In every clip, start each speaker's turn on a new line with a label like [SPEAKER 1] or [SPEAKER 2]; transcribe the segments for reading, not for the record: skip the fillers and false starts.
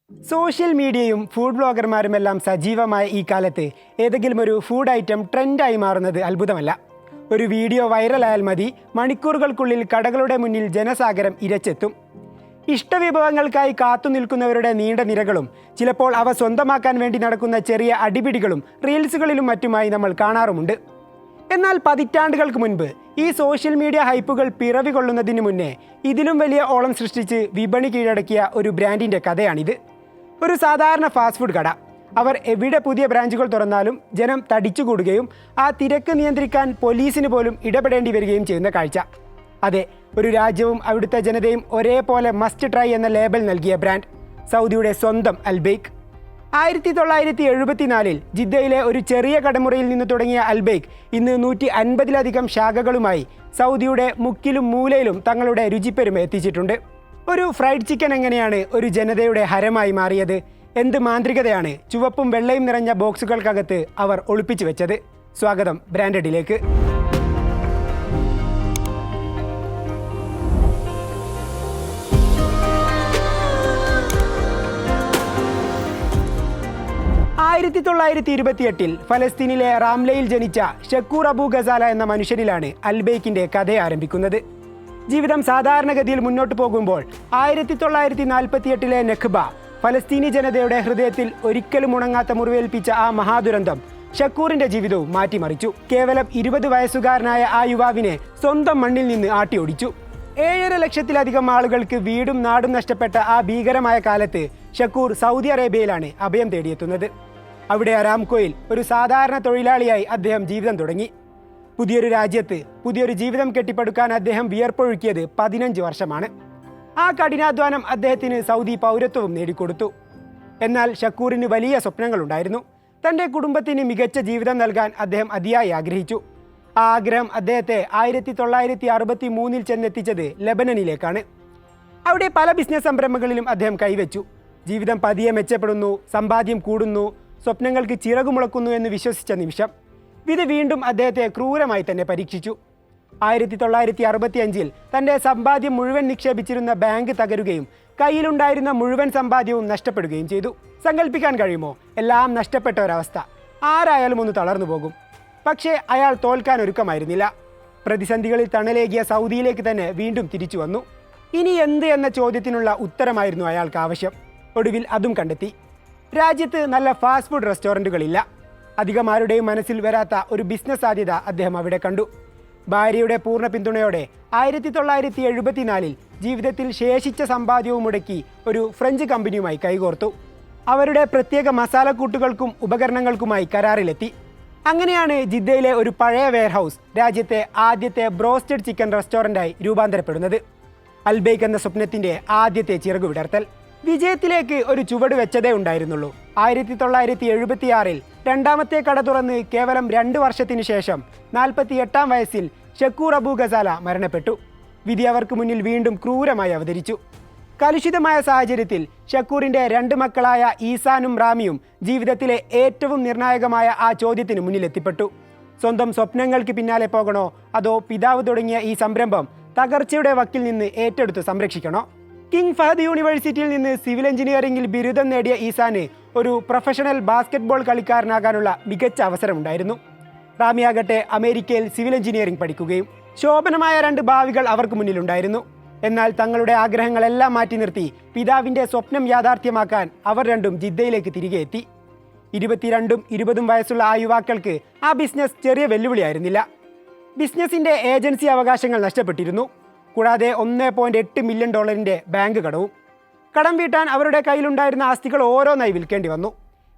[SPEAKER 1] Social മീഡിയയും food ബ്ലോഗർമാരുമെല്ലാം സജീവമായ ഈ കാലത്ത് ഏതെങ്കിലും ഒരു ഫുഡ് ഐറ്റം ട്രെൻഡായി മാറുന്നത് അത്ഭുതമല്ല. ഒരു വീഡിയോ വൈറലായാൽ മതി, മണിക്കൂറുകൾക്കുള്ളിൽ കടകളുടെ മുന്നിൽ ജനസാഗരം ഇരച്ചെത്തും. ഇഷ്ടവിഭവങ്ങൾക്കായി കാത്തുനിൽക്കുന്നവരുടെ നീണ്ട നിരകളും ചിലപ്പോൾ അവ സ്വന്തമാക്കാൻ വേണ്ടി നടക്കുന്ന ചെറിയ അടിപിടികളും റീൽസുകളിലും മറ്റുമായി നമ്മൾ കാണാറുമുണ്ട്. എന്നാൽ പതിറ്റാണ്ടുകൾക്ക് മുൻപ് ഈ സോഷ്യൽ മീഡിയ ഹൈപ്പുകൾ പിറവി കൊള്ളുന്നതിന് മുന്നേ ഇതിലും വലിയ ഓളം സൃഷ്ടിച്ച് വിപണി കീഴടക്കിയ ഒരു ബ്രാൻഡിൻ്റെ കഥയാണിത്. ഒരു സാധാരണ ഫാസ്റ്റ് ഫുഡ് കട. അവർ എവിടെ പുതിയ ബ്രാഞ്ചുകൾ തുറന്നാലും ജനം തടിച്ചുകൂടുകയും ആ തിരക്ക് നിയന്ത്രിക്കാൻ പോലീസിന് പോലും ഇടപെടേണ്ടി വരികയും ചെയ്യുന്ന കാഴ്ച. അതെ, ഒരു രാജ്യവും അവിടുത്തെ ജനതയും ഒരേപോലെ മസ്റ്റ് ട്രൈ എന്ന ലേബൽ നൽകിയ ബ്രാൻഡ് സൗദിയുടെ സ്വന്തം അൽബൈക്ക്. 1974 ജിദ്ദയിലെ ഒരു ചെറിയ കടമുറയിൽ നിന്ന് തുടങ്ങിയ അൽബൈക്ക് ഇന്ന് 150ലധികം ശാഖകളുമായി സൗദിയുടെ മുക്കിലും മൂലയിലും തങ്ങളുടെ രുചിപ്പെരുമ എത്തിച്ചിട്ടുണ്ട്. ഒരു ഫ്രൈഡ് ചിക്കൻ എങ്ങനെയാണ് ഒരു ജനതയുടെ ഹരമായി മാറിയത്? എന്ത് മാന്ത്രികതയാണ് ചുവപ്പും വെള്ളയും നിറഞ്ഞ ബോക്സുകൾക്കകത്ത് അവർ ഒളിപ്പിച്ചു വെച്ചത്? സ്വാഗതം ബ്രാൻഡഡിലേക്ക്. ഫലസ്തീനിലെ റാംലയിൽ ജനിച്ച ഷക്കൂർ അബു ഗസാല എന്ന മനുഷ്യനിലാണ് അൽബൈക്കിന്റെ കഥ ആരംഭിക്കുന്നത്. ജീവിതം സാധാരണഗതിയിൽ മുന്നോട്ട് പോകുമ്പോൾ 1948 നഖ്ബ ഫലസ്തീനി ജനതയുടെ ഹൃദയത്തിൽ ഒരിക്കലും ഉണങ്ങാത്ത മുറിവേൽപ്പിച്ച ആ മഹാദുരന്തം ഷക്കൂറിന്റെ ജീവിതവും മാറ്റിമറിച്ചു. കേവലം 20 വയസ്സുകാരനായ ആ യുവാവിനെ സ്വന്തം മണ്ണിൽ നിന്ന് ആട്ടിയോടിച്ചു. 7.5 ലക്ഷത്തിലധികം ആളുകൾക്ക് വീടും നാടും നഷ്ടപ്പെട്ട ആ ഭീകരമായ കാലത്ത് ഷക്കൂർ സൗദി അറേബ്യയിലാണ് അഭയം തേടിയെത്തുന്നത്. അവിടെ അരാംകോയിൽ ഒരു സാധാരണ തൊഴിലാളിയായി അദ്ദേഹം ജീവിതം തുടങ്ങി. പുതിയൊരു രാജ്യത്ത് പുതിയൊരു ജീവിതം കെട്ടിപ്പടുക്കാൻ അദ്ദേഹം വിയർപ്പൊഴുക്കിയത് 15 വർഷമാണ്. ആ കഠിനാധ്വാനം അദ്ദേഹത്തിന് സൗദി പൗരത്വവും നേടിക്കൊടുത്തു. എന്നാൽ ഷക്കൂറിന് വലിയ സ്വപ്നങ്ങളുണ്ടായിരുന്നു. തൻ്റെ കുടുംബത്തിന് മികച്ച ജീവിതം നൽകാൻ അദ്ദേഹം അതിയായി ആഗ്രഹിച്ചു. ആ ആഗ്രഹം അദ്ദേഹത്തെ 1963 ചെന്നെത്തിച്ചത് ലെബനനിലേക്കാണ്. അവിടെ പല ബിസിനസ് സംരംഭങ്ങളിലും അദ്ദേഹം കൈവച്ചു. ജീവിതം പതിയെ മെച്ചപ്പെടുന്നു, സമ്പാദ്യം കൂടുന്നു, സ്വപ്നങ്ങൾക്ക് ചിറകുമുളക്കുന്നു എന്ന് വിശ്വസിച്ച നിമിഷം വിധി വീണ്ടും അദ്ദേഹത്തെ ക്രൂരമായി തന്നെ പരീക്ഷിച്ചു. 1965 തൻ്റെ സമ്പാദ്യം മുഴുവൻ നിക്ഷേപിച്ചിരുന്ന ബാങ്ക് തകരുകയും കയ്യിലുണ്ടായിരുന്ന മുഴുവൻ സമ്പാദ്യവും നഷ്ടപ്പെടുകയും ചെയ്തു. സങ്കല്പിക്കാൻ കഴിയുമോ? എല്ലാം നഷ്ടപ്പെട്ട ഒരവസ്ഥ. ആരായാലും ഒന്ന് തളർന്നു പോകും. പക്ഷേ അയാൾ തോൽക്കാൻ ഒരുക്കമായിരുന്നില്ല. പ്രതിസന്ധികളിൽ തണലേകിയ സൗദിയിലേക്ക് തന്നെ വീണ്ടും തിരിച്ചു വന്നു. ഇനി എന്ത് എന്ന ചോദ്യത്തിനുള്ള ഉത്തരമായിരുന്നു അയാൾക്ക് ആവശ്യം. ഒടുവിൽ അതും കണ്ടെത്തി. രാജ്യത്ത് നല്ല ഫാസ്റ്റ് ഫുഡ് റെസ്റ്റോറൻറ്റുകളില്ല. അധികം ആരുടെയും മനസ്സിൽ വരാത്ത ഒരു ബിസിനസ് സാധ്യത അദ്ദേഹം അവിടെ കണ്ടു. ഭാര്യയുടെ പൂർണ്ണ പിന്തുണയോടെ 1974 ജീവിതത്തിൽ ശേഷിച്ച സമ്പാദ്യവും മുടക്കി ഒരു ഫ്രഞ്ച് കമ്പനിയുമായി കൈകോർത്തു. അവരുടെ പ്രത്യേക മസാലക്കൂട്ടുകൾക്കും ഉപകരണങ്ങൾക്കുമായി കരാറിലെത്തി. അങ്ങനെയാണ് ജിദ്ദയിലെ ഒരു പഴയ വെയർഹൗസ് രാജ്യത്തെ ആദ്യത്തെ ബ്രോസ്റ്റഡ് ചിക്കൻ റെസ്റ്റോറൻ്റായി രൂപാന്തരപ്പെടുന്നത്. അൽബൈക്ക് എന്ന സ്വപ്നത്തിൻ്റെ ആദ്യത്തെ ചിറകുവിടർത്തൽ. വിജയത്തിലേക്ക് ഒരു ചുവട് വെച്ചതേ ഉണ്ടായിരുന്നുള്ളൂ. 1976 രണ്ടാമത്തെ കട തുറന്ന് കേവലം 2 വർഷത്തിനു ശേഷം 48-ാം വയസ്സിൽ ഷക്കൂർ അബു ഗസാല മരണപ്പെട്ടു. വിധി അവർക്ക് മുന്നിൽ വീണ്ടും ക്രൂരമായി അവതരിച്ചു. കലുഷിതമായ സാഹചര്യത്തിൽ ഷക്കൂറിൻ്റെ 2 മക്കളായ ഈസാനും റാമിയും ജീവിതത്തിലെ ഏറ്റവും നിർണായകമായ ആ ചോദ്യത്തിന് മുന്നിലെത്തിപ്പെട്ടു. സ്വന്തം സ്വപ്നങ്ങൾക്ക് പിന്നാലെ പോകണോ, അതോ പിതാവ് തുടങ്ങിയ ഈ സംരംഭം തകർച്ചയുടെ വക്കിൽ നിന്ന് ഏറ്റെടുത്ത് സംരക്ഷിക്കണോ? കിങ് ഫഹദ് യൂണിവേഴ്സിറ്റിയിൽ നിന്ന് സിവിൽ എഞ്ചിനീയറിംഗിൽ ബിരുദം നേടിയ ഈസാന് ഒരു പ്രൊഫഷണൽ ബാസ്കറ്റ്ബോൾ കളിക്കാരനാകാനുള്ള മികച്ച അവസരമുണ്ടായിരുന്നു. റാമിയാകട്ടെ അമേരിക്കയിൽ സിവിൽ എഞ്ചിനീയറിംഗ് പഠിക്കുകയും. ശോഭനമായ 2 ഭാവികൾ അവർക്ക് മുന്നിലുണ്ടായിരുന്നു. എന്നാൽ തങ്ങളുടെ ആഗ്രഹങ്ങളെല്ലാം മാറ്റി നിർത്തി പിതാവിൻ്റെ സ്വപ്നം യാഥാർത്ഥ്യമാക്കാൻ അവർ രണ്ടും ജിദ്ദയിലേക്ക് തിരികെ എത്തി. 22ഉം 20ഉം വയസ്സുള്ള ആ യുവാക്കൾക്ക് ആ ബിസിനസ് ചെറിയ വെല്ലുവിളിയായിരുന്നില്ല. ബിസിനസിൻ്റെ ഏജൻസി അവകാശങ്ങൾ നഷ്ടപ്പെട്ടിരുന്നു. കൂടാതെ $1.8 മില്യൺ ബാങ്ക് കടവും. കടം വീട്ടാൻ അവരുടെ കയ്യിലുണ്ടായിരുന്ന ആസ്തികൾ ഓരോന്നായി വിൽക്കേണ്ടി വന്നു.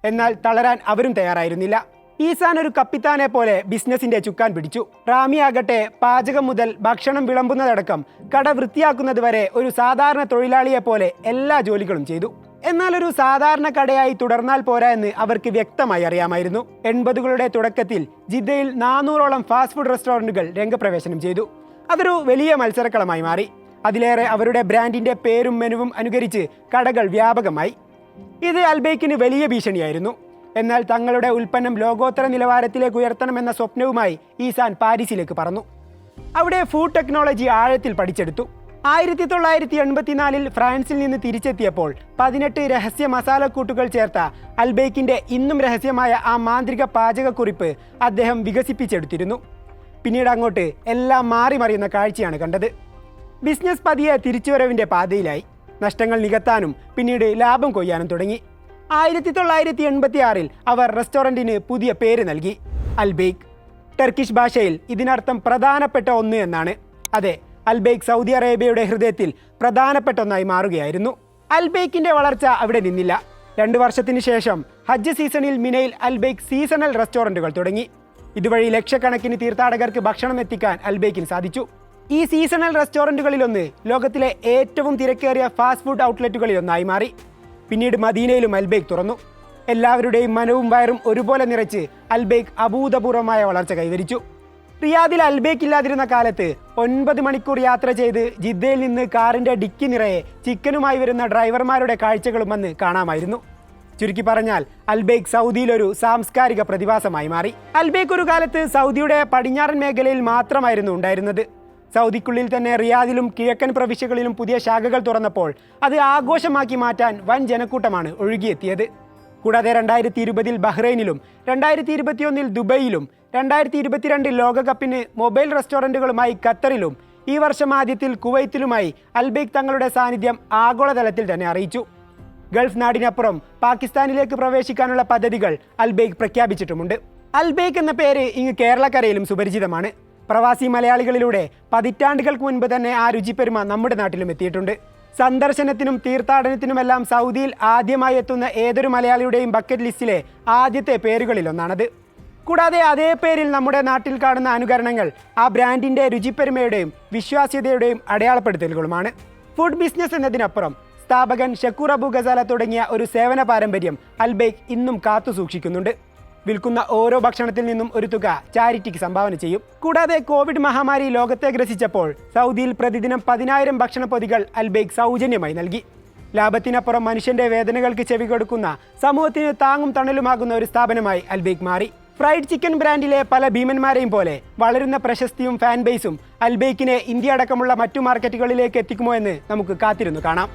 [SPEAKER 1] എന്നാൽ തളരാൻ അവരും തയ്യാറായിരുന്നില്ല. ഈസാൻ ഒരു കപ്പിത്താനെ പോലെ ബിസിനസിന്റെ ചുക്കാൻ പിടിച്ചു. റാമി ആകട്ടെ പാചകം മുതൽ ഭക്ഷണം വിളമ്പുന്നതടക്കം കട വൃത്തിയാക്കുന്നത് വരെ ഒരു സാധാരണ തൊഴിലാളിയെ പോലെ എല്ലാ ജോലികളും ചെയ്തു. എന്നാൽ ഒരു സാധാരണ കടയായി തുടർന്നാൽ പോരാ എന്ന് അവർക്ക് വ്യക്തമായി അറിയാമായിരുന്നു. 80കളുടെ തുടക്കത്തിൽ ജിദ്ദയിൽ 400ഓളം ഫാസ്റ്റ് ഫുഡ് റെസ്റ്റോറൻറ്റുകൾ രംഗപ്രവേശനം ചെയ്തു. അതൊരു വലിയ മത്സരക്കളമായി മാറി. അതിലേറെ അവരുടെ ബ്രാൻഡിന്റെ പേരും മെനുവും അനുകരിച്ച് കടകൾ വ്യാപകമായി. ഇത് അൽബൈക്കിന് വലിയ ഭീഷണിയായിരുന്നു. എന്നാൽ തങ്ങളുടെ ഉൽപ്പന്നം ലോകോത്തര നിലവാരത്തിലേക്ക് ഉയർത്തണമെന്ന സ്വപ്നവുമായി ഈസാൻ പാരീസിലേക്ക് പറന്നു. അവിടെ ഫുഡ് ടെക്നോളജി ആഴത്തിൽ പഠിച്ചെടുത്തു. 1984 ഫ്രാൻസിൽ നിന്ന് തിരിച്ചെത്തിയപ്പോൾ 18 രഹസ്യ മസാലക്കൂട്ടുകൾ ചേർത്ത അൽബേക്കിന്റെ ഇന്നും രഹസ്യമായ ആ മാന്ത്രിക പാചകക്കുറിപ്പ് അദ്ദേഹം വികസിപ്പിച്ചെടുത്തിരുന്നു. പിന്നീട് അങ്ങോട്ട് എല്ലാം മാറി മറിയുന്ന കാഴ്ചയാണ് കണ്ടത്. ബിസിനസ് പതിയെ തിരിച്ചുവരവിന്റെ പാതയിലായി. നഷ്ടങ്ങൾ നികത്താനും പിന്നീട് ലാഭം കൊയ്യാനും തുടങ്ങി. 1986 അവർ റെസ്റ്റോറൻറ്റിന് പുതിയ പേര് നൽകി, അൽബേക്ക്. ടർക്കിഷ് ഭാഷയിൽ ഇതിനർത്ഥം പ്രധാനപ്പെട്ട ഒന്ന് എന്നാണ്. അതെ, അൽബേക്ക് സൗദി അറേബ്യയുടെ ഹൃദയത്തിൽ പ്രധാനപ്പെട്ട ഒന്നായി മാറുകയായിരുന്നു. അൽബേക്കിന്റെ വളർച്ച അവിടെ നിന്നില്ല. 2 വർഷത്തിന് ശേഷം ഹജ്ജ് സീസണിൽ മിനയിൽ അൽബേക്ക് സീസണൽ റെസ്റ്റോറൻറ്റുകൾ തുടങ്ങി. ഇതുവഴി ലക്ഷക്കണക്കിന് തീർത്ഥാടകർക്ക് ഭക്ഷണം എത്തിക്കാൻ അൽബേക്കിന് സാധിച്ചു. ഈ സീസണൽ റെസ്റ്റോറൻറ്റുകളിലൊന്ന് ലോകത്തിലെ ഏറ്റവും തിരക്കേറിയ ഫാസ്റ്റ് ഫുഡ് ഔട്ട്ലെറ്റുകളിലൊന്നായി മാറി. പിന്നീട് മദീനയിലും അൽബേക്ക് തുറന്നു. എല്ലാവരുടെയും മനവും വയറും ഒരുപോലെ നിറച്ച് അൽബേക്ക് അഭൂതപൂർവമായ വളർച്ച കൈവരിച്ചു. റിയാദിൽ അൽബേക്ക് ഇല്ലാതിരുന്ന കാലത്ത് 9 മണിക്കൂർ യാത്ര ചെയ്ത് ജിദ്ദയിൽ നിന്ന് കാറിന്റെ ഡിക്കി നിറയെ ചിക്കനുമായി വരുന്ന ഡ്രൈവർമാരുടെ കാഴ്ചകളും വന്ന് കാണാമായിരുന്നു. ചുരുക്കി പറഞ്ഞാൽ അൽബേക്ക് സൗദിയിലൊരു സാംസ്കാരിക പ്രതിഭാസമായി മാറി. അൽബേക്ക് ഒരു കാലത്ത് സൗദിയുടെ പടിഞ്ഞാറൻ മേഖലയിൽ മാത്രമായിരുന്നു ഉണ്ടായിരുന്നത്. സൗദിക്കുള്ളിൽ തന്നെ റിയാദിലും കിഴക്കൻ പ്രവിശ്യകളിലും പുതിയ ശാഖകൾ തുറന്നപ്പോൾ അത് ആഘോഷമാക്കി മാറ്റാൻ വൻ ജനക്കൂട്ടമാണ് ഒഴുകിയെത്തിയത്. കൂടാതെ 2020 ബഹ്റൈനിലും 2021 ദുബൈയിലും 2022 ലോകകപ്പിന് മൊബൈൽ റെസ്റ്റോറൻറ്റുകളുമായി ഖത്തറിലും ഈ വർഷം ആദ്യത്തിൽ കുവൈത്തിലുമായി അൽബേക്ക് തങ്ങളുടെ സാന്നിധ്യം ആഗോളതലത്തിൽ തന്നെ അറിയിച്ചു. ഗൾഫ് നാടിനപ്പുറം പാകിസ്ഥാനിലേക്ക് പ്രവേശിക്കാനുള്ള പദ്ധതികൾ അൽബേക്ക് പ്രഖ്യാപിച്ചിട്ടുമുണ്ട്. അൽബേക്ക് എന്ന പേര് ഇങ്ങ് കേരളക്കരയിലും സുപരിചിതമാണ്. പ്രവാസി മലയാളികളിലൂടെ പതിറ്റാണ്ടുകൾക്ക് മുൻപ് തന്നെ ആ രുചിപ്പെരുമ നമ്മുടെ നാട്ടിലും എത്തിയിട്ടുണ്ട്. സന്ദർശനത്തിനും തീർത്ഥാടനത്തിനുമെല്ലാം സൗദിയിൽ ആദ്യമായി എത്തുന്ന ഏതൊരു മലയാളിയുടെയും ബക്കറ്റ് ലിസ്റ്റിലെ ആദ്യത്തെ പേരുകളിലൊന്നാണത്. കൂടാതെ അതേ പേരിൽ നമ്മുടെ നാട്ടിൽ കാണുന്ന അനുകരണങ്ങൾ ആ ബ്രാൻഡിൻ്റെ രുചിപ്പെരുമയുടെയും വിശ്വാസ്യതയുടെയും അടയാളപ്പെടുത്തലുകളുമാണ്. ഫുഡ് ബിസിനസ് എന്നതിനപ്പുറം സ്ഥാപകൻ ഷക്കൂർ അബു ഗസാല തുടങ്ങിയ ഒരു സേവന പാരമ്പര്യം അൽബേക്ക് ഇന്നും കാത്തു സൂക്ഷിക്കുന്നുണ്ട്. വിൽക്കുന്ന ഓരോ ഭക്ഷണത്തിൽ നിന്നും ഒരു തുക ചാരിറ്റിക്ക് സംഭാവന ചെയ്യും. കൂടാതെ കോവിഡ് മഹാമാരി ലോകത്തെ ഗ്രസിച്ചപ്പോൾ സൗദിയിൽ പ്രതിദിനം 10,000 ഭക്ഷണപ്പൊതികൾ അൽബേക്ക് സൗജന്യമായി നൽകി. ലാഭത്തിനപ്പുറം മനുഷ്യന്റെ വേദനകൾക്ക് ചെവി കൊടുക്കുന്ന, സമൂഹത്തിന് താങ്ങും തണലുമാകുന്ന ഒരു സ്ഥാപനമായി അൽബേക്ക് മാറി. ഫ്രൈഡ് ചിക്കൻ ബ്രാൻഡിലെ പല ഭീമന്മാരെയും പോലെ വളരുന്ന പ്രശസ്തിയും ഫാൻ ബേസും അൽബേക്കിനെ ഇന്ത്യ അടക്കമുള്ള മറ്റു മാർക്കറ്റുകളിലേക്ക് എത്തിക്കുമോ എന്ന് നമുക്ക് കാത്തിരുന്നു കാണാം.